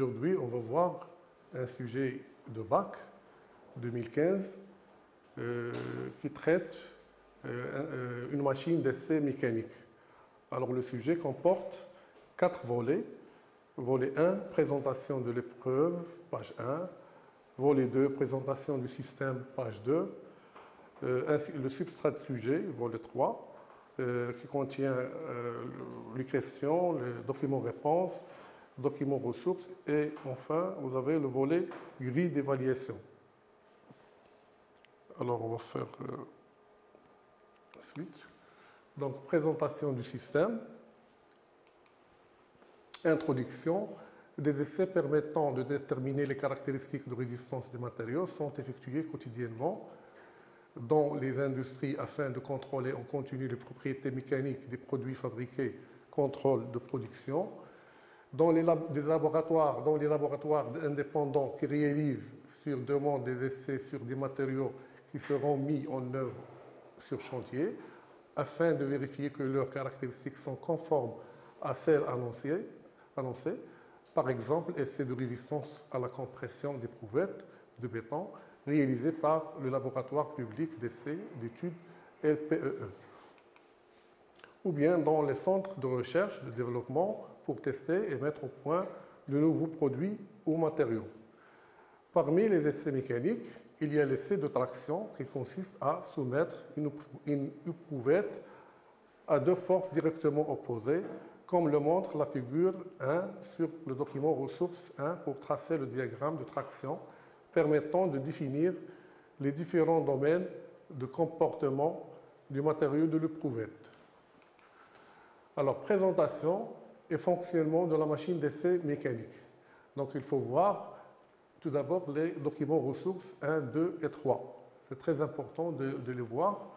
Aujourd'hui, on va voir un sujet de bac 2015 qui traite une machine d'essai mécanique. Alors le sujet comporte 4 volets. Volet 1, présentation de l'épreuve, page 1. Volet 2, présentation du système, page 2. Ainsi, le substrat de sujet, volet 3, qui contient les questions, les documents-réponses, documents ressources, et enfin, vous avez le volet grille d'évaluation. Alors, on va faire suite. Donc, présentation du système, introduction. Des essais permettant de déterminer les caractéristiques de résistance des matériaux sont effectués quotidiennement dans les industries afin de contrôler en continu les propriétés mécaniques des produits fabriqués, contrôle de production. Dans les laboratoires indépendants qui réalisent sur demande des essais sur des matériaux qui seront mis en œuvre sur chantier, afin de vérifier que leurs caractéristiques sont conformes à celles annoncées. Par exemple, essai de résistance à la compression d'éprouvettes de béton réalisé par le laboratoire public d'essais d'études LPEE. Ou bien dans les centres de recherche et de développement pour tester et mettre au point de nouveaux produits ou matériaux. Parmi les essais mécaniques, il y a l'essai de traction qui consiste à soumettre une éprouvette à 2 forces directement opposées, comme le montre la figure 1 sur le document ressources 1 pour tracer le diagramme de traction permettant de définir les différents domaines de comportement du matériau de l'éprouvette. Alors, présentation et fonctionnement de la machine d'essai mécanique. Donc, il faut voir tout d'abord les documents ressources 1, 2 et 3. C'est très important de les voir.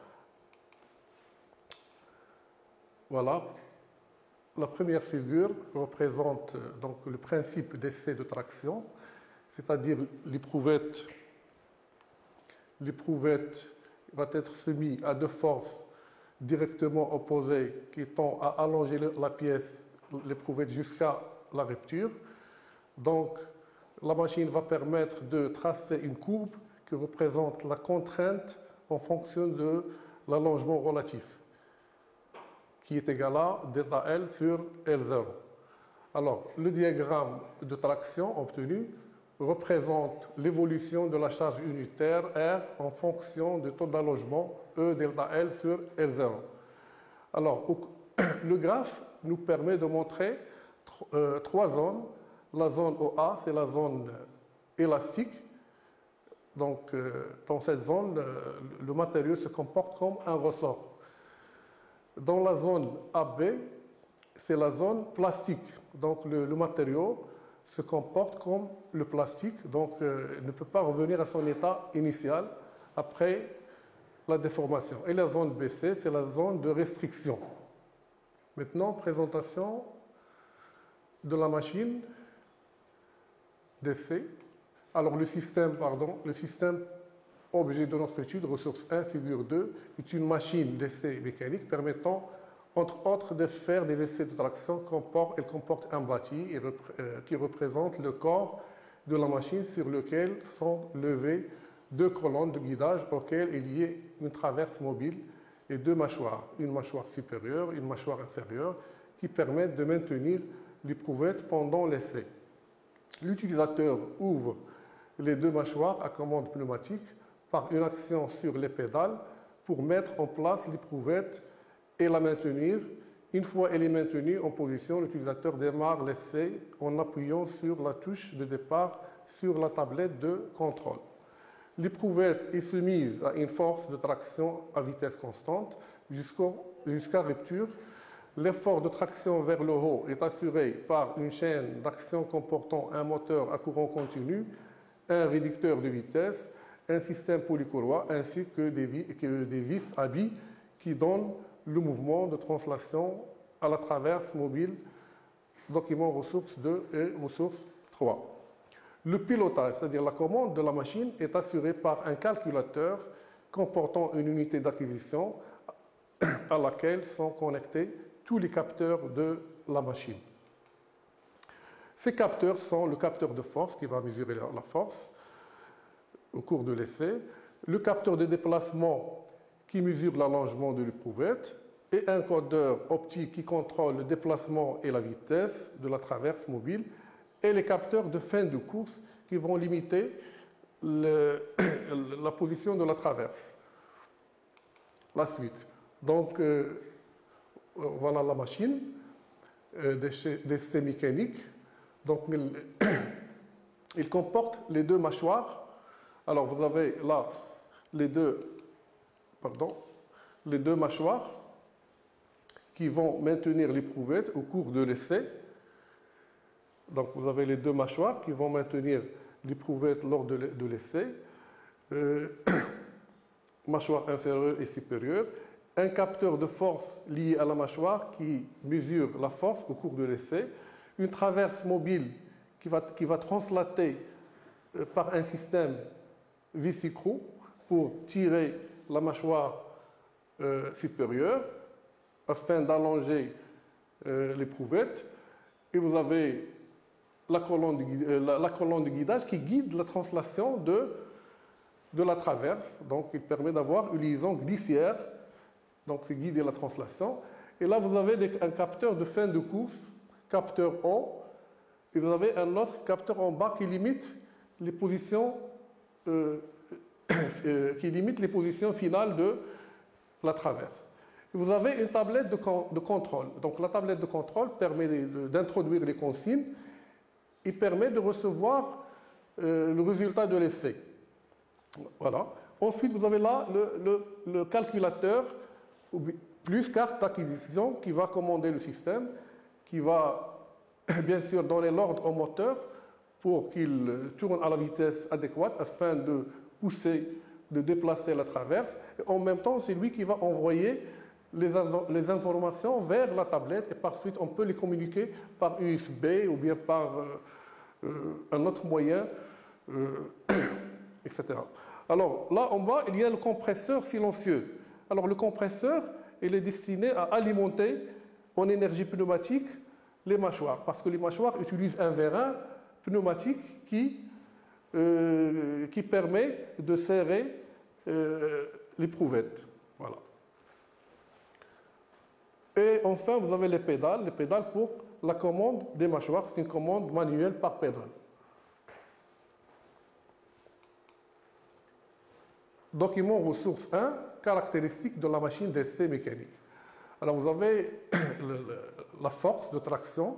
Voilà. La première figure représente donc le principe d'essai de traction, c'est-à-dire l'éprouvette va être soumise à 2 forces directement opposées qui tendent à allonger la pièce, l'éprouvette jusqu'à la rupture. Donc, la machine va permettre de tracer une courbe qui représente la contrainte en fonction de l'allongement relatif, qui est égal à ΔL sur L0. Alors, le diagramme de traction obtenu représente l'évolution de la charge unitaire R en fonction du taux d'allongement E ΔL sur L0. Alors, le graphe nous permet de montrer 3 zones. La zone OA, c'est la zone élastique. Donc, dans cette zone, le matériau se comporte comme un ressort. Dans la zone AB, c'est la zone plastique. Donc, le matériau se comporte comme le plastique, donc ne peut pas revenir à son état initial après la déformation. Et la zone BC, c'est la zone de restriction. Maintenant, présentation de la machine d'essai. Alors, le système objet de notre étude, ressource 1, figure 2, est une machine d'essai mécanique permettant, entre autres, de faire des essais de traction. Elle comporte un bâti qui représente le corps de la machine sur lequel sont levées 2 colonnes de guidage auxquelles il y a une traverse mobile et 2 mâchoires, une mâchoire supérieure et une mâchoire inférieure, qui permettent de maintenir l'éprouvette pendant l'essai. L'utilisateur ouvre les 2 mâchoires à commande pneumatique par une action sur les pédales pour mettre en place l'éprouvette et la maintenir. Une fois elle est maintenue en position, l'utilisateur démarre l'essai en appuyant sur la touche de départ sur la tablette de contrôle. L'éprouvette est soumise à une force de traction à vitesse constante jusqu'à rupture. L'effort de traction vers le haut est assuré par une chaîne d'action comportant un moteur à courant continu, un réducteur de vitesse, un système polycourroie ainsi que des vis à billes qui donnent le mouvement de translation à la traverse mobile, document ressources 2 et ressources 3. Le pilotage, c'est-à-dire la commande de la machine, est assuré par un calculateur comportant une unité d'acquisition à laquelle sont connectés tous les capteurs de la machine. Ces capteurs sont le capteur de force qui va mesurer la force au cours de l'essai, le capteur de déplacement qui mesure l'allongement de l'éprouvette et un codeur optique qui contrôle le déplacement et la vitesse de la traverse mobile et les capteurs de fin de course qui vont limiter la position de la traverse. La suite. Donc, voilà la machine d'essai mécanique. Donc, il comporte les deux mâchoires. Alors, vous avez là les deux mâchoires qui vont maintenir l'éprouvette au cours de l'essai. Donc, vous avez les deux mâchoires qui vont maintenir l'éprouvette lors de l'essai. Mâchoire inférieure et supérieure. Un capteur de force lié à la mâchoire qui mesure la force au cours de l'essai. Une traverse mobile qui va translater par un système vis-écrou pour tirer la mâchoire supérieure afin d'allonger l'éprouvette. Et vous avez la colonne de guidage qui guide la translation de la traverse. Donc, il permet d'avoir une liaison glissière. Donc, c'est guider la translation. Et là, vous avez un capteur de fin de course, capteur haut, et vous avez un autre capteur en bas qui limite les positions, finales de la traverse. Et vous avez une tablette de contrôle. Donc, la tablette de contrôle permet d'introduire les consignes et permet de recevoir le résultat de l'essai. Voilà. Ensuite, vous avez là le calculateur plus carte d'acquisition qui va commander le système, qui va bien sûr donner l'ordre au moteur pour qu'il tourne à la vitesse adéquate afin de déplacer la traverse. Et en même temps, c'est lui qui va envoyer les informations vers la tablette et par suite, on peut les communiquer par USB ou bien par un autre moyen, etc. Alors, là en bas, il y a le compresseur silencieux. Alors, le compresseur, il est destiné à alimenter en énergie pneumatique les mâchoires, parce que les mâchoires utilisent un vérin pneumatique qui permet de serrer l'éprouvette. Voilà. Et enfin, vous avez les pédales pour la commande des mâchoires. C'est une commande manuelle par pédale. Document ressource 1, caractéristiques de la machine d'essai mécanique. Alors, vous avez la force de traction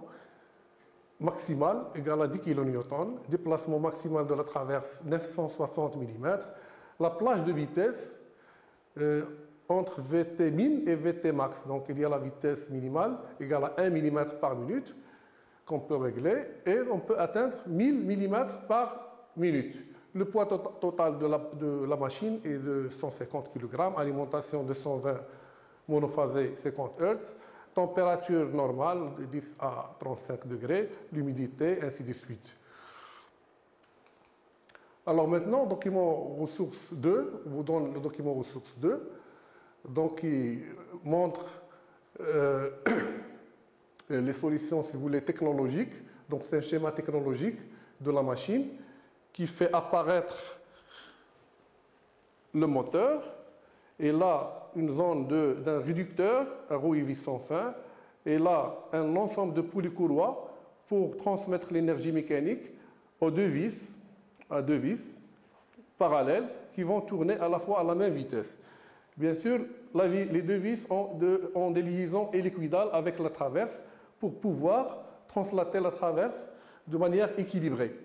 maximale égale à 10 kN, déplacement maximal de la traverse 960 mm, la plage de vitesse entre Vt min et Vt max. Donc, il y a la vitesse minimale égale à 1 mm par minute qu'on peut régler et on peut atteindre 1000 mm par minute. Le poids total de la machine est de 150 kg, alimentation de 120 monophasé 50 Hz, température normale de 10 à 35 degrés, l'humidité, ainsi de suite. Alors maintenant, document ressource 2, on vous donne le document ressource 2, donc qui montre les solutions, si vous voulez, technologiques. Donc c'est un schéma technologique de la machine qui fait apparaître le moteur, et là, une zone d'un réducteur à roue et vis sans fin, et là, un ensemble de poulies courroies pour transmettre l'énergie mécanique à deux vis parallèles qui vont tourner à la fois à la même vitesse. Bien sûr, les deux vis ont des liaisons hélicoïdales avec la traverse pour pouvoir translater la traverse de manière équilibrée.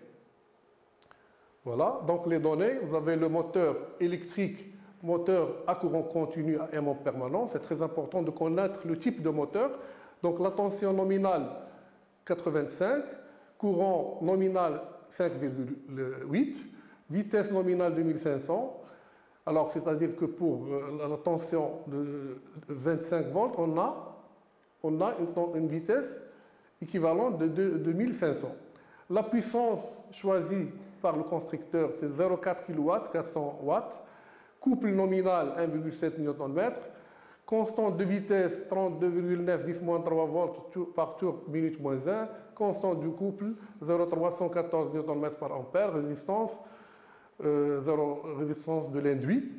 Voilà, donc les données, vous avez le moteur électrique, moteur à courant continu à aimant permanent. C'est très important de connaître le type de moteur. Donc la tension nominale 85, courant nominal 5,8, vitesse nominale 2500. Alors c'est-à-dire que pour la tension de 25 volts, on a une vitesse équivalente de 2500. La puissance choisie par le constructeur, c'est 0,4 kW, 400 watts. Couple nominal 1,7 Nm. Constante de vitesse 32,9 10-3 volts par tour minute moins 1. Constante du couple 0,314 Nm par ampère. Résistance 0 résistance de l'induit,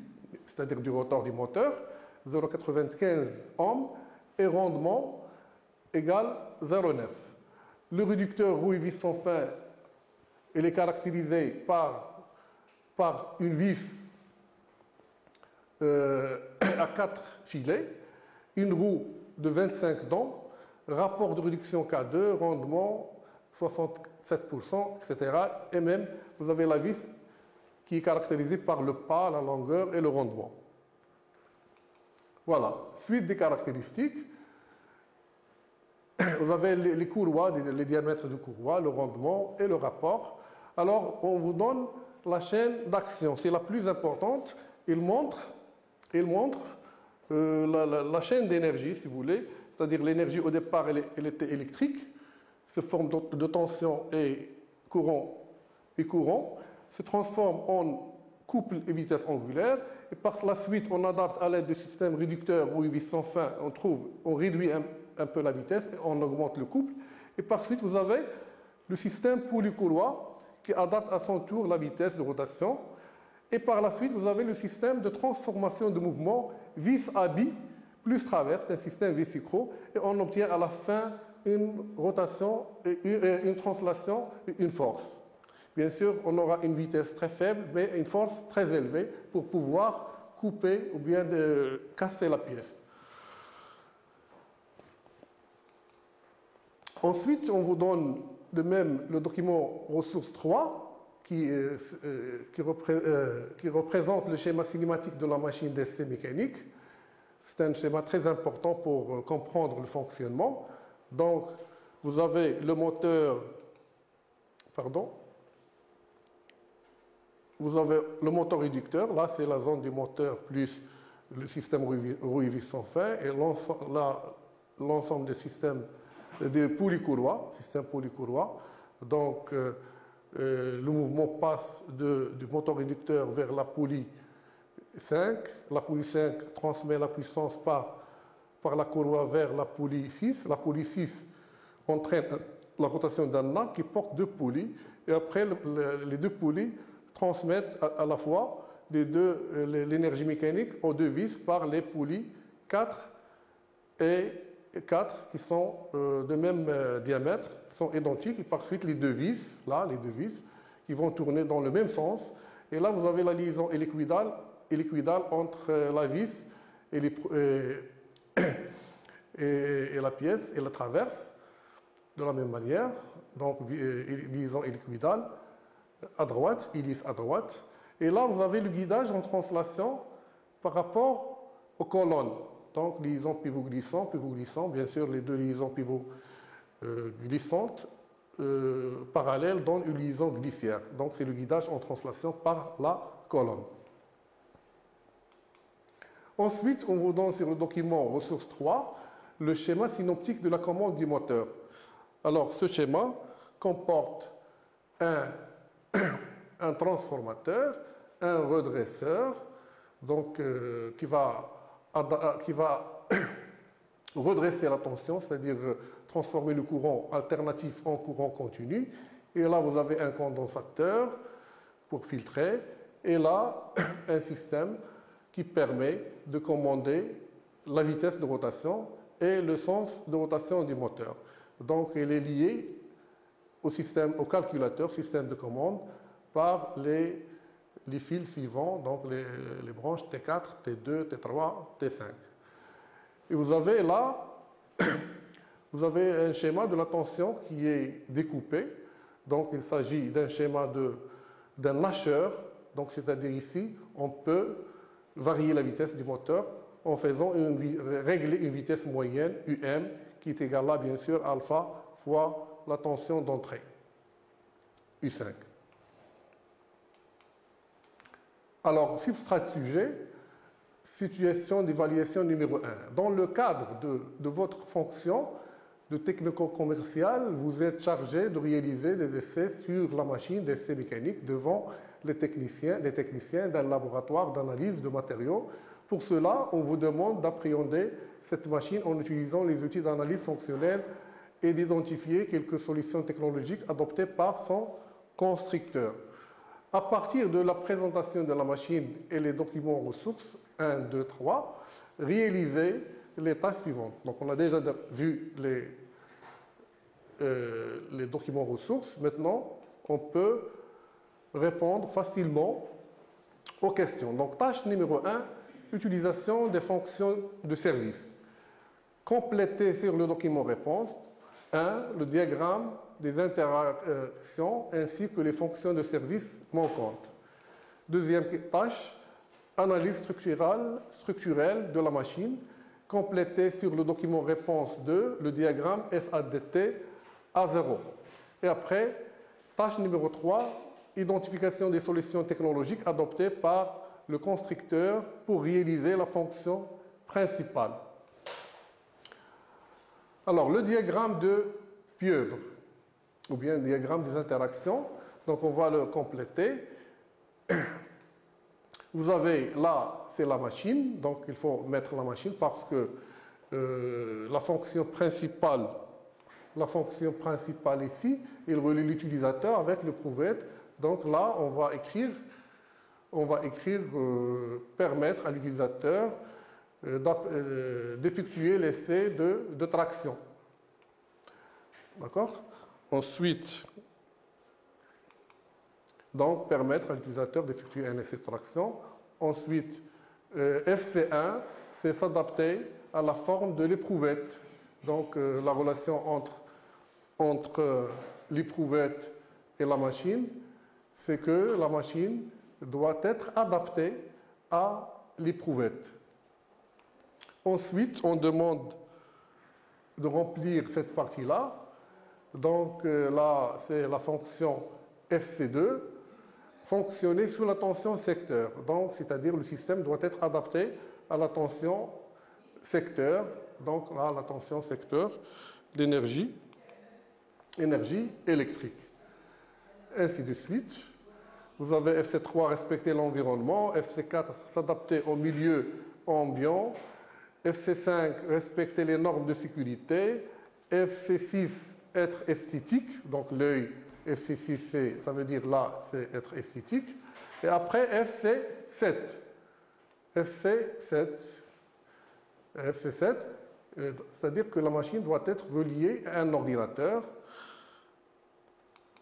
c'est-à-dire du rotor du moteur, 0,95 ohms. Et rendement égale 0,9. Le réducteur roue et vis sans fin, il est caractérisé par une vis à 4 filets, une roue de 25 dents, rapport de réduction K2, rendement 67%, etc. Et même, vous avez la vis qui est caractérisée par le pas, la longueur et le rendement. Voilà, suite des caractéristiques. Vous avez les courroies, les diamètres de courroie, le rendement et le rapport. Alors, on vous donne la chaîne d'action. C'est la plus importante. Il montre la chaîne d'énergie, si vous voulez. C'est-à-dire l'énergie, au départ, elle était électrique, se forme de tension et courant, se transforme en couple et vitesse angulaire. Et par la suite, on adapte à l'aide du système réducteur ou vis sans fin. On réduit un peu la vitesse et on augmente le couple. Et par suite, vous avez le système polycourroie qui adapte à son tour la vitesse de rotation. Et par la suite, vous avez le système de transformation de mouvement vis à bi plus traverse, un système vis-synchro, et on obtient à la fin une rotation, une translation et une force. Bien sûr, on aura une vitesse très faible, mais une force très élevée pour pouvoir couper ou bien casser la pièce. Ensuite, on vous donne de même le document ressource 3 qui représente le schéma cinématique de la machine d'essai mécanique. C'est un schéma très important pour comprendre le fonctionnement. Donc, vous avez le moteur, vous avez le moteur réducteur, là c'est la zone du moteur plus le système roue et vis sans fin, et l'ensemble des systèmes de système polycourroie. Donc, le mouvement passe du moteur réducteur vers la poulie 5. La poulie 5 transmet la puissance par la courroie vers la poulie 6. La poulie 6 entraîne la rotation d'un mât qui porte deux poulies. Et après, les deux poulies transmettent à la fois l'énergie mécanique aux deux vis par les poulies 4 et 4 qui sont de même diamètre, qui sont identiques. Et par suite, les deux vis, qui vont tourner dans le même sens. Et là, vous avez la liaison hélicoïdale entre la vis et la pièce et la traverse de la même manière. Donc, liaison hélicoïdale à droite, hélice à droite. Et là, vous avez le guidage en translation par rapport aux colonnes. Donc, liaison pivot-glissant, bien sûr, les deux liaisons pivot glissantes parallèles donnent une liaison glissière. Donc, c'est le guidage en translation par la colonne. Ensuite, on vous donne sur le document ressource 3 le schéma synoptique de la commande du moteur. Alors, ce schéma comporte un transformateur, un redresseur, donc qui va redresser la tension, c'est-à-dire transformer le courant alternatif en courant continu. Et là, vous avez un condensateur pour filtrer. Et là, un système qui permet de commander la vitesse de rotation et le sens de rotation du moteur. Donc, il est lié au calculateur, système de commande, par les fils suivants, donc les branches T4, T2, T3, T5. Et vous avez là, vous avez un schéma de la tension qui est découpé. Donc, il s'agit d'un schéma d'un lâcheur. Donc, c'est-à-dire ici, on peut varier la vitesse du moteur en faisant régler une vitesse moyenne, UM, qui est égale là, bien sûr, alpha fois la tension d'entrée, U5. Alors, substrat de sujet, situation d'évaluation numéro 1. Dans le cadre de votre fonction de technico-commercial, vous êtes chargé de réaliser des essais sur la machine d'essai mécanique devant des techniciens d'un laboratoire d'analyse de matériaux Pour cela, on vous demande d'appréhender cette machine en utilisant les outils d'analyse fonctionnelle et d'identifier quelques solutions technologiques adoptées par son constructeur. À partir de la présentation de la machine et les documents ressources 1, 2, 3, réalisez les tâches suivantes. Donc on a déjà vu les documents ressources. Maintenant, on peut répondre facilement aux questions. Donc tâche numéro 1, utilisation des fonctions de service. Complétez sur le document réponse 1 le diagramme des interactions ainsi que les fonctions de service manquantes. Deuxième tâche, analyse structurelle de la machine. Complétez sur le document réponse 2 le diagramme SADT A0. Et après, tâche numéro 3, identification des solutions technologiques adoptées par le constructeur pour réaliser la fonction principale. Alors, le diagramme de pieuvre, ou bien le diagramme des interactions, donc on va le compléter. Vous avez là, c'est la machine, donc il faut mettre la machine parce que la fonction principale ici, il relie l'utilisateur avec l'éprouvettes. Donc là, on va écrire permettre à l'utilisateur d'effectuer l'essai de traction. D'accord? Ensuite, donc permettre à l'utilisateur d'effectuer un essai de traction. Ensuite, FC1, c'est s'adapter à la forme de l'éprouvette. Donc la relation entre l'éprouvette et la machine, c'est que la machine doit être adaptée à l'éprouvette. Ensuite, on demande de remplir cette partie-là. Donc là, c'est la fonction FC2, fonctionner sous la tension secteur. Donc, c'est-à-dire le système doit être adapté à la tension secteur. Donc là, la tension secteur, l'énergie électrique. Ainsi de suite. Vous avez FC3, respecter l'environnement. FC4, s'adapter au milieu ambiant. FC5, respecter les normes de sécurité. FC6, être esthétique. Donc l'œil, FC6, ça veut dire là, c'est être esthétique. Et après, FC7. FC7, c'est-à-dire que la machine doit être reliée à un ordinateur.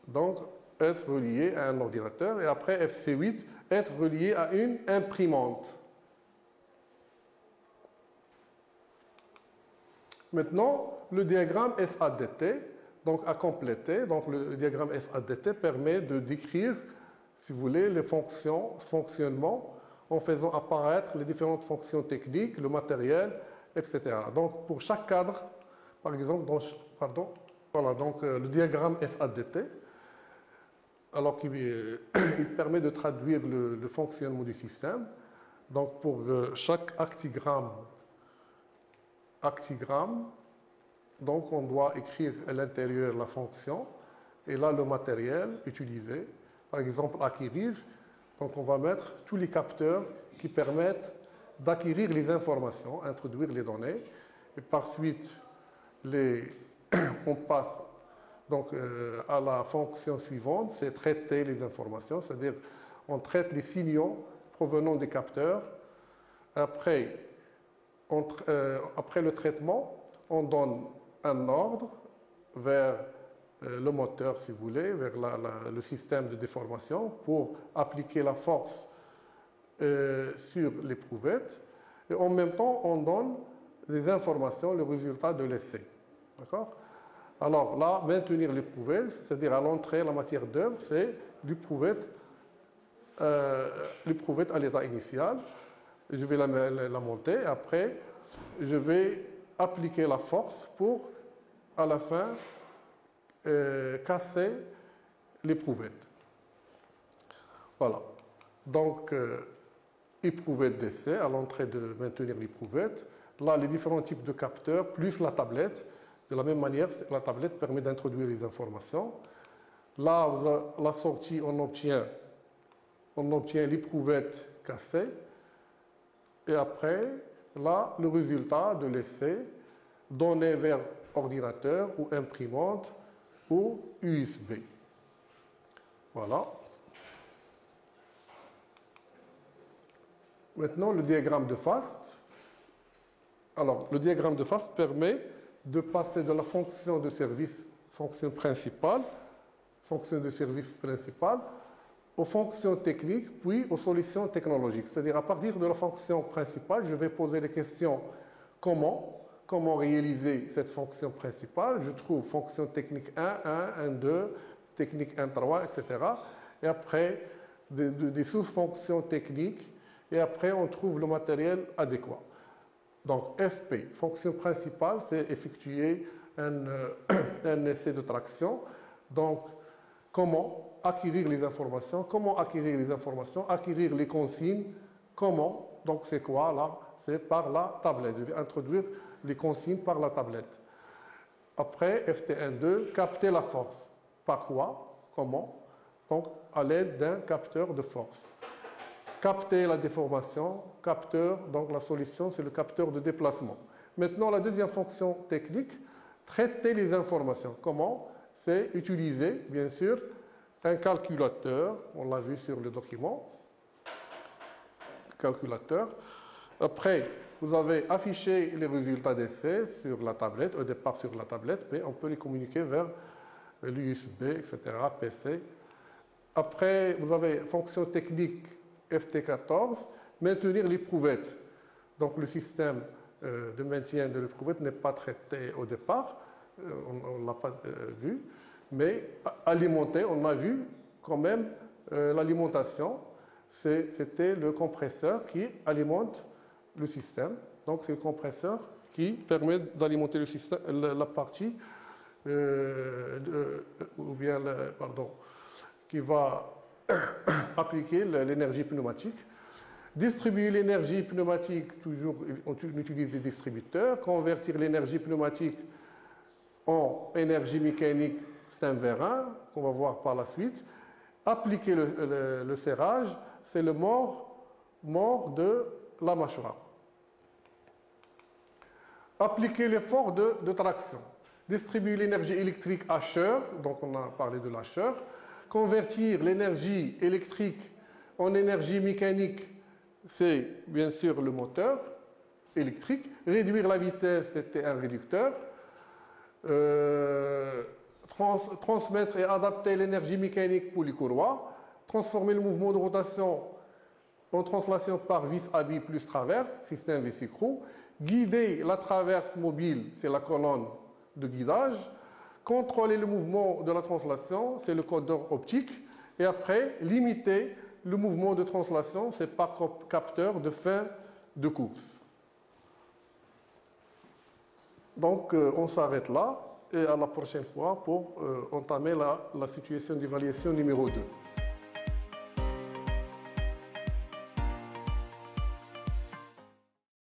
Donc, être relié à un ordinateur. Et après, FC8, être relié à une imprimante. Maintenant, le diagramme SADT, donc à compléter. Donc, le diagramme SADT permet de décrire, si vous voulez, les fonctionnements en faisant apparaître les différentes fonctions techniques, le matériel, etc. Donc, pour chaque cadre, par exemple, voilà, donc le diagramme SADT, alors qu'il permet de traduire le fonctionnement du système. Donc, pour chaque actigramme, donc on doit écrire à l'intérieur la fonction, et là, le matériel utilisé. Par exemple, acquérir. Donc, on va mettre tous les capteurs qui permettent d'acquérir les informations, introduire les données. Et par suite, on passe donc, à la fonction suivante, c'est traiter les informations, c'est-à-dire on traite les signaux provenant des capteurs. Après le traitement, on donne un ordre vers le moteur, si vous voulez, vers le système de déformation pour appliquer la force sur l'éprouvette. Et en même temps, on donne des informations, le résultat de l'essai. D'accord? Alors là, maintenir l'éprouvette, c'est-à-dire à l'entrée, la matière d'œuvre, c'est l'éprouvette à l'état initial. Je vais la monter. Après, je vais appliquer la force pour, à la fin, casser l'éprouvette. Voilà. Donc, éprouvette d'essai, à l'entrée de maintenir l'éprouvette. Là, les différents types de capteurs, plus la tablette. De la même manière, la tablette permet d'introduire les informations. Là, à la sortie, on obtient l'éprouvette cassée. Et après, là, le résultat de l'essai donné vers ordinateur ou imprimante ou USB. Voilà. Maintenant, le diagramme de Fast. Alors, le diagramme de Fast permet de passer de la fonction de service, fonction de service principale, aux fonctions techniques, puis aux solutions technologiques. C'est-à-dire, à partir de la fonction principale, je vais poser les questions comment réaliser cette fonction principale. Je trouve fonction technique 1, 2, technique 1, 3, etc. Et après, des sous-fonctions techniques, et après, on trouve le matériel adéquat. Donc, FP, fonction principale, c'est effectuer un essai de traction. Donc, comment acquérir les informations, acquérir les consignes, comment, donc c'est quoi là? C'est par la tablette. Je vais introduire les consignes par la tablette. Après, FT1.2, capter la force. Par quoi? Comment? Donc, à l'aide d'un capteur de force. Capter la déformation, capteur, donc la solution, c'est le capteur de déplacement. Maintenant, la deuxième fonction technique, traiter les informations. Comment? C'est utiliser, bien sûr, un calculateur, on l'a vu sur le document, calculateur. Après, vous avez affiché les résultats d'essai sur la tablette, au départ sur la tablette, mais on peut les communiquer vers l'USB, etc., PC. Après, vous avez fonction technique FT14, maintenir l'éprouvettes. Donc, le système de maintien de l'éprouvettes n'est pas traité au départ, on ne l'a pas vu, mais alimenter, on a vu quand même l'alimentation, c'était le compresseur qui alimente le système. Donc, c'est le compresseur qui permet d'alimenter le système, la partie, qui va appliquer l'énergie pneumatique. Distribuer l'énergie pneumatique, toujours, on utilise des distributeurs. Convertir l'énergie pneumatique en énergie mécanique, c'est un vers 1, qu'on va voir par la suite. Appliquer le serrage, c'est le mort de la mâchoire. Appliquer l'effort de traction. Distribuer l'énergie électrique hacheur, donc on a parlé de l'hacheur. Convertir l'énergie électrique en énergie mécanique, c'est bien sûr le moteur électrique. Réduire la vitesse, c'était un réducteur. Transmettre et adapter l'énergie mécanique pour les courroies. Transformer le mouvement de rotation en translation par vis à vis plus traverse, système vis-écrou. Guider la traverse mobile, c'est la colonne de guidage. Contrôler le mouvement de la translation, c'est le codeur optique. Et après, limiter le mouvement de translation, c'est par capteur de fin de course. Donc, on s'arrête là et à la prochaine fois pour entamer la situation d'évaluation numéro 2.